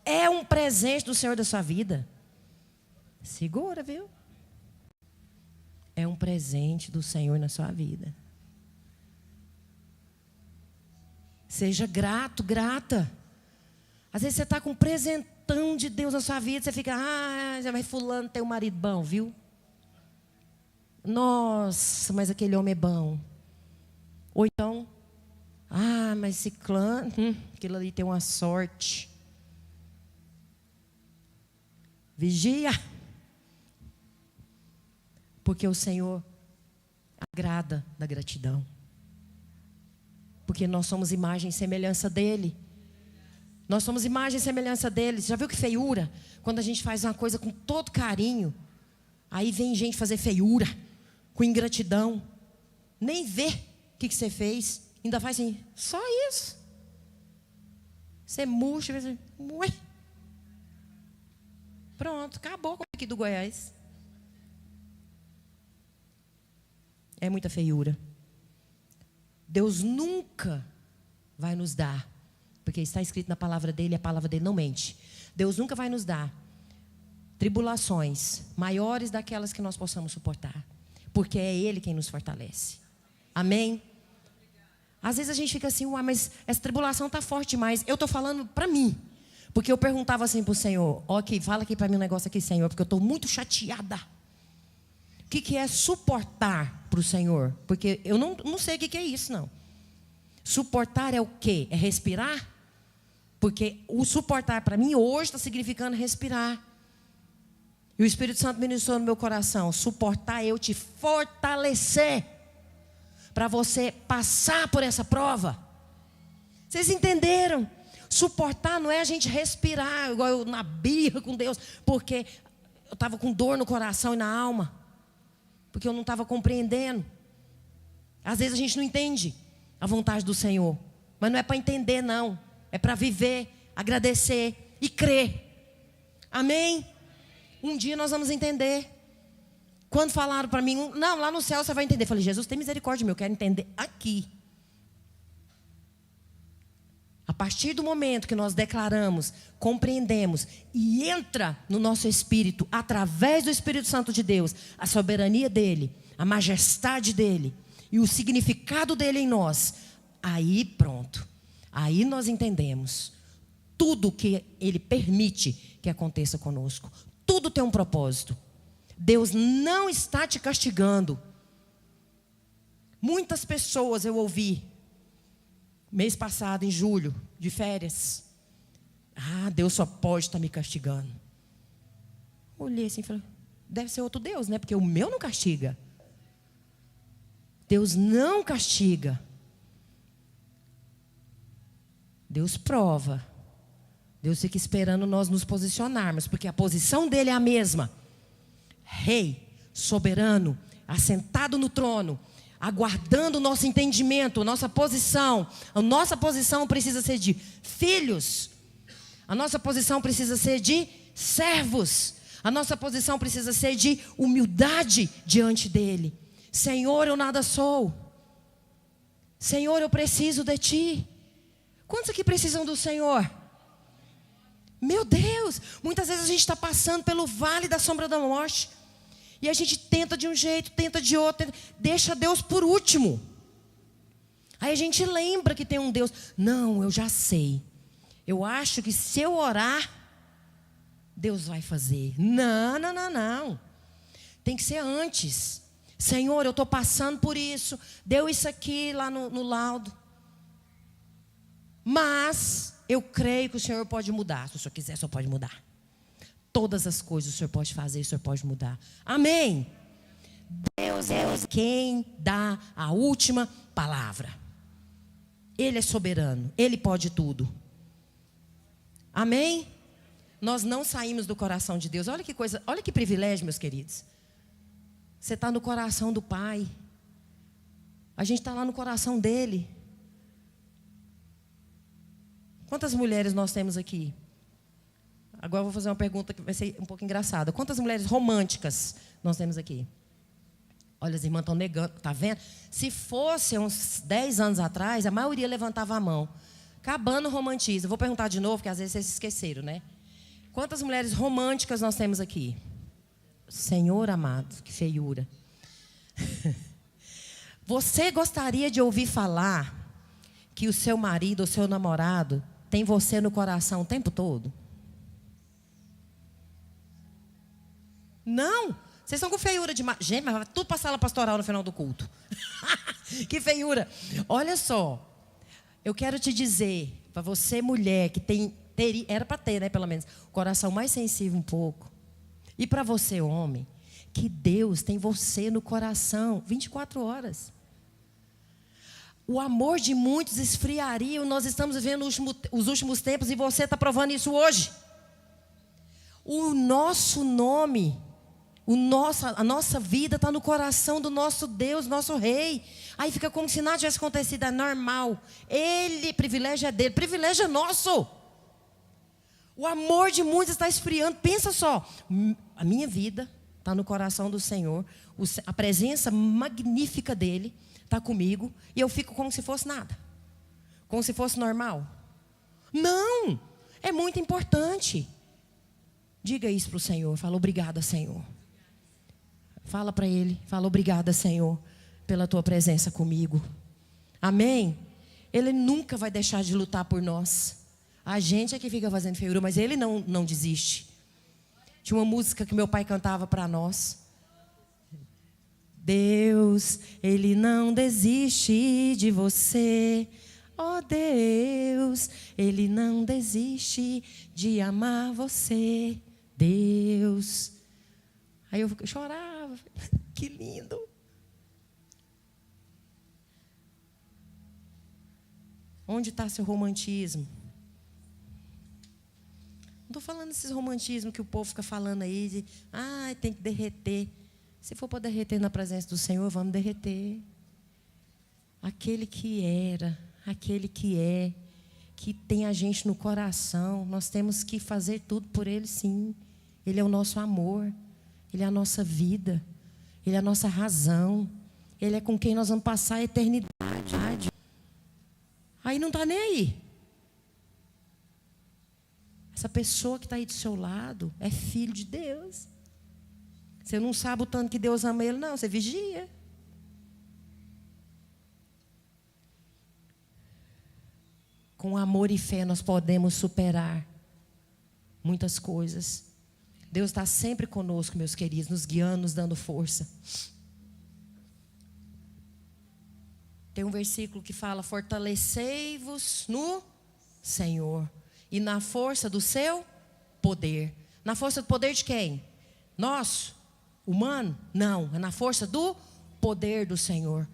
É um presente do Senhor da sua vida. Segura, viu? É um presente do Senhor na sua vida. Seja grato, grata. Às vezes você está com um presentão de Deus na sua vida, você fica, mas fulano tem um marido bom, viu? Nossa, mas aquele homem é bom. Ou então, mas ciclano, aquilo ali tem uma sorte. Vigia. Porque o Senhor agrada da gratidão. Porque nós somos imagem e semelhança dEle. Nós somos imagem e semelhança dEle. Você já viu que feiura? Quando a gente faz uma coisa com todo carinho, aí vem gente fazer feiura, com ingratidão. Nem vê o que você fez. Ainda faz assim, só isso. Você murcha, assim, ué. Pronto, acabou com aqui do Goiás. É muita feiura. Deus nunca vai nos dar, porque está escrito na palavra dele, a palavra dele não mente. Deus nunca vai nos dar tribulações maiores daquelas que nós possamos suportar, porque é Ele quem nos fortalece. Amém? Às vezes a gente fica assim, mas essa tribulação está forte demais. Eu estou falando para mim, porque eu perguntava assim para o Senhor, ok, fala aqui para mim um negócio aqui, Senhor, porque eu estou muito chateada. O que é suportar para o Senhor? Porque eu não sei o que é isso, não. Suportar é o quê? É respirar? Porque o suportar para mim hoje está significando respirar. E o Espírito Santo ministrou no meu coração. Suportar é eu te fortalecer para você passar por essa prova. Vocês entenderam? Suportar não é a gente respirar igual eu na birra com Deus, porque eu estava com dor no coração e na alma, porque eu não estava compreendendo. Às vezes a gente não entende a vontade do Senhor, mas não é para entender, não. É para viver, agradecer e crer. Amém? Um dia nós vamos entender. Quando falaram para mim, não, lá no céu você vai entender. Eu falei, Jesus, tem misericórdia, meu, eu quero entender aqui. A partir do momento que nós declaramos, compreendemos e entra no nosso espírito, através do Espírito Santo de Deus, a soberania dele, a majestade dele e o significado dele em nós, aí pronto. Aí nós entendemos tudo que ele permite que aconteça conosco. Tudo tem um propósito. Deus não está te castigando. Muitas pessoas eu ouvi mês passado, em julho, de férias. Deus só pode estar me castigando. Olhei assim e falei, deve ser outro Deus, né? Porque o meu não castiga. Deus não castiga. Deus prova. Deus fica esperando nós nos posicionarmos, porque a posição dele é a mesma. Rei, soberano, assentado no trono, aguardando o nosso entendimento, a nossa posição. A nossa posição precisa ser de filhos. A nossa posição precisa ser de servos. A nossa posição precisa ser de humildade diante dele. Senhor, eu nada sou. Senhor, eu preciso de ti. Quantos aqui precisam do Senhor? Meu Deus, muitas vezes a gente está passando pelo vale da sombra da morte. E a gente tenta de um jeito, tenta de outro, deixa Deus por último. Aí a gente lembra que tem um Deus. Não, eu já sei. Eu acho que se eu orar, Deus vai fazer. Não, não, não, não. Tem que ser antes. Senhor, eu estou passando por isso. Deu isso aqui lá no laudo. Mas eu creio que o Senhor pode mudar. Se o Senhor quiser, o Senhor pode mudar. Todas as coisas o Senhor pode fazer, o Senhor pode mudar. Amém? Deus é quem dá a última palavra. Ele é soberano, Ele pode tudo. Amém? Nós não saímos do coração de Deus. Olha que coisa, olha que privilégio, meus queridos. Você está no coração do Pai. A gente está lá no coração dEle. Quantas mulheres nós temos aqui? Agora eu vou fazer uma pergunta que vai ser um pouco engraçada. Quantas mulheres românticas nós temos aqui? Olha, as irmãs estão negando, tá vendo? Se fosse uns 10 anos atrás, a maioria levantava a mão. Acabando o romantismo. Vou perguntar de novo, porque às vezes vocês se esqueceram, né? Quantas mulheres românticas nós temos aqui? Senhor amado, que feiura. Você gostaria de ouvir falar que o seu marido ou seu namorado tem você no coração o tempo todo? Não, vocês estão com feiura demais. Gente, mas vai tudo para a sala pastoral no final do culto. Que feiura. Olha só, eu quero te dizer, para você mulher que era para ter, né, pelo menos, o coração mais sensível um pouco. E para você homem, que Deus tem você no coração 24 horas. O amor de muitos esfriaria. Nós estamos vivendo os últimos tempos e você está provando isso hoje. O nosso nome... A nossa vida está no coração do nosso Deus, nosso Rei. Aí fica como se nada tivesse acontecido, é normal. Privilégio é dele, privilégio é nosso. O amor de muitos está esfriando. Pensa só, a minha vida está no coração do Senhor. A presença magnífica dele está comigo. E eu fico como se fosse nada. Como se fosse normal. Não, é muito importante. Diga isso para o Senhor, fala obrigada, Senhor. Fala para Ele, fala obrigada, Senhor, pela Tua presença comigo. Amém? Ele nunca vai deixar de lutar por nós. A gente é que fica fazendo feiura, mas Ele não desiste. Tinha uma música que meu pai cantava para nós. Deus, Ele não desiste de você. Oh Deus, Ele não desiste de amar você. Deus. Aí eu chorava. Que lindo. Onde está seu romantismo? Não estou falando desses romantismos que o povo fica falando aí. De, tem que derreter. Se for para derreter na presença do Senhor, vamos derreter. Aquele que era, aquele que é, que tem a gente no coração. Nós temos que fazer tudo por Ele, sim. Ele é o nosso amor. Ele é a nossa vida. Ele é a nossa razão. Ele é com quem nós vamos passar a eternidade. Aí não está nem aí. Essa pessoa que está aí do seu lado é filho de Deus. Você não sabe o tanto que Deus ama ele, não. Você vigia. Com amor e fé nós podemos superar muitas coisas. Deus está sempre conosco, meus queridos, nos guiando, nos dando força. Tem um versículo que fala: fortalecei-vos no Senhor e na força do seu poder. Na força do poder de quem? Nosso? Humano? Não, é na força do poder do Senhor.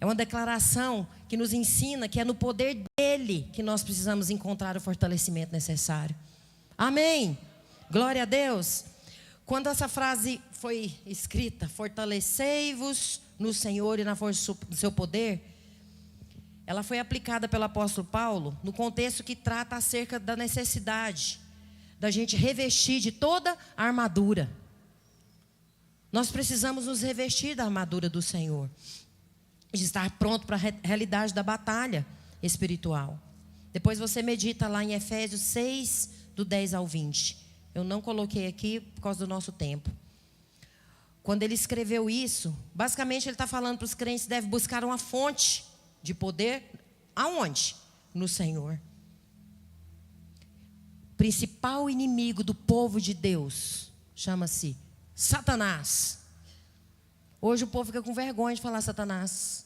É uma declaração que nos ensina que é no poder dele que nós precisamos encontrar o fortalecimento necessário. Amém? Glória a Deus. Quando essa frase foi escrita, fortalecei-vos no Senhor e na força do seu poder, ela foi aplicada pelo apóstolo Paulo no contexto que trata acerca da necessidade da gente revestir de toda a armadura. Nós precisamos nos revestir da armadura do Senhor, de estar pronto para a realidade da batalha espiritual. Depois você medita lá em Efésios 6, do 10 ao 20. Eu não coloquei aqui por causa do nosso tempo. Quando ele escreveu isso, basicamente ele está falando para os crentes que devem buscar uma fonte de poder. Aonde? No Senhor. O principal inimigo do povo de Deus chama-se Satanás. Hoje o povo fica com vergonha de falar Satanás.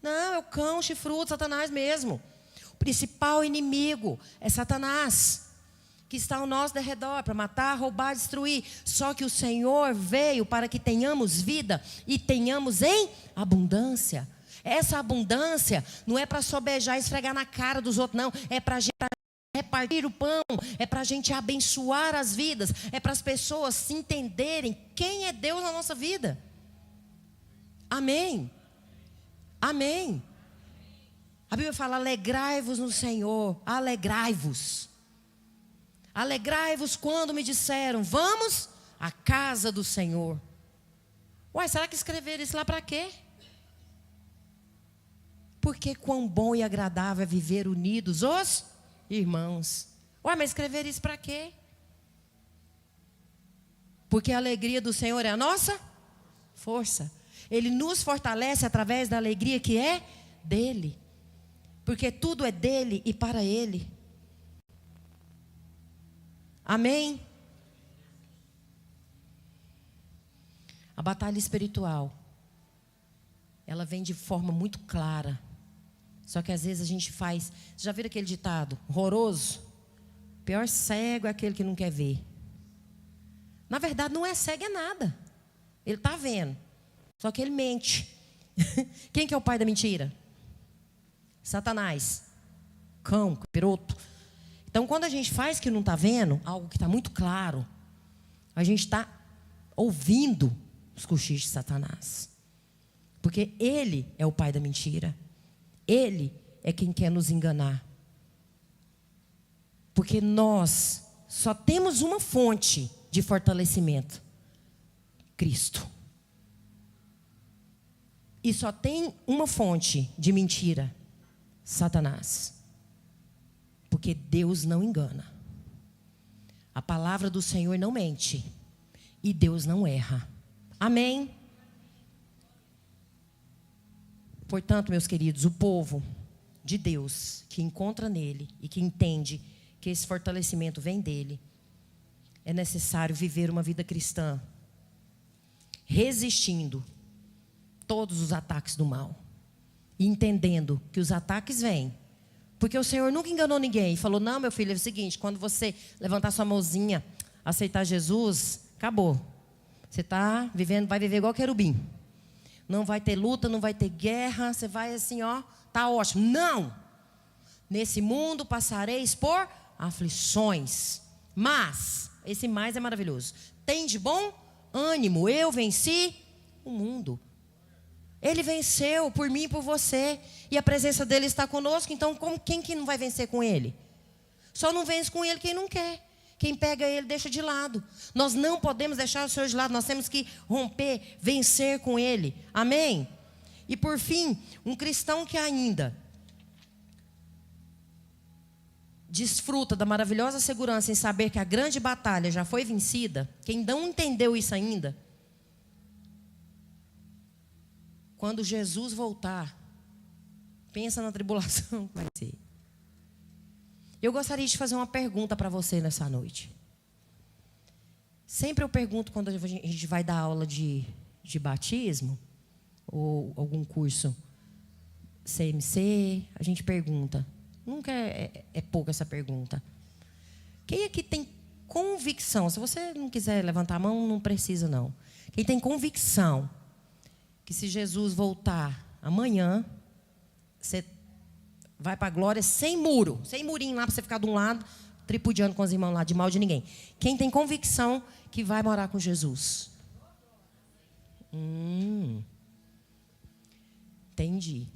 Não, é o cão chifrudo, Satanás mesmo. O principal inimigo é Satanás, que está ao nosso derredor para matar, roubar, destruir. Só que o Senhor veio para que tenhamos vida e tenhamos em abundância. Essa abundância não é para sobejar e esfregar na cara dos outros, não. É para a gente repartir o pão, é para a gente abençoar as vidas, é para as pessoas se entenderem quem é Deus na nossa vida. Amém? Amém? A Bíblia fala, alegrai-vos no Senhor, alegrai-vos. Alegrai-vos quando me disseram, vamos à casa do Senhor. Uai, será que escreveram isso lá para quê? Porque quão bom e agradável é viver unidos os irmãos. Uai, mas escreveram isso para quê? Porque a alegria do Senhor é a nossa força. Ele nos fortalece através da alegria que é dele. Porque tudo é dele e para ele. Amém? A batalha espiritual, ela vem de forma muito clara. Só que às vezes a gente faz... Você já viram aquele ditado horroroso? O pior cego é aquele que não quer ver. Na verdade não é cego, é nada. Ele está vendo. Só que ele mente. Quem que é o pai da mentira? Satanás. Cão, capiroto. Então quando a gente faz que não está vendo, algo que está muito claro, a gente está ouvindo os cochichos de Satanás. Porque ele é o pai da mentira. Ele é quem quer nos enganar. Porque nós só temos uma fonte de fortalecimento: Cristo. E só tem uma fonte de mentira: Satanás. Porque Deus não engana. A palavra do Senhor não mente. E Deus não erra. Amém? Portanto, meus queridos, o povo de Deus que encontra nele e que entende que esse fortalecimento vem dele, é necessário viver uma vida cristã, resistindo todos os ataques do mal, e entendendo que os ataques vêm, porque o Senhor nunca enganou ninguém e falou, não, meu filho, é o seguinte, quando você levantar sua mãozinha, aceitar Jesus, acabou. Você está vivendo, vai viver igual querubim. Não vai ter luta, não vai ter guerra, você vai assim, ó, tá ótimo. Não! Nesse mundo passareis por aflições, mas, esse mais é maravilhoso, tem de bom ânimo, eu venci o mundo. Ele venceu por mim e por você, e a presença dele está conosco, então quem que não vai vencer com ele? Só não vence com ele quem não quer. Quem pega ele deixa de lado. Nós não podemos deixar o Senhor de lado. Nós temos que romper, vencer com ele. Amém? E por fim, um cristão que ainda desfruta da maravilhosa segurança em saber que a grande batalha já foi vencida. Quem não entendeu isso ainda, quando Jesus voltar, pensa na tribulação que vai ser. Eu gostaria de fazer uma pergunta para você nessa noite. Sempre eu pergunto quando a gente vai dar aula de batismo, ou algum curso CMC, a gente pergunta. Nunca é pouco essa pergunta. Quem aqui tem convicção? Se você não quiser levantar a mão, não precisa não. Quem tem convicção que se Jesus voltar amanhã você vai para a glória sem muro, sem murinho lá para você ficar de um lado, tripudiando com os irmãos lá, de mal de ninguém. Quem tem convicção que vai morar com Jesus? Entendi.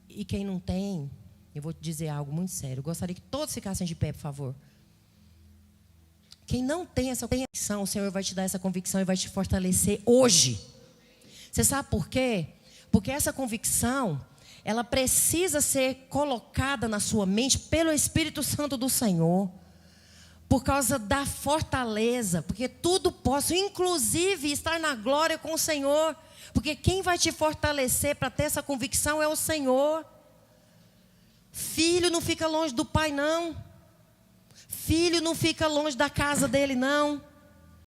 E quem não tem, eu vou te dizer algo muito sério. Eu gostaria que todos ficassem de pé, por favor. Quem não tem essa convicção, o Senhor vai te dar essa convicção e vai te fortalecer hoje. Você sabe por quê? Porque essa convicção, ela precisa ser colocada na sua mente pelo Espírito Santo do Senhor. Por causa da fortaleza. Porque tudo posso, inclusive estar na glória com o Senhor. Porque quem vai te fortalecer para ter essa convicção é o Senhor. Filho não fica longe do pai, não. Filho não fica longe da casa dele, não.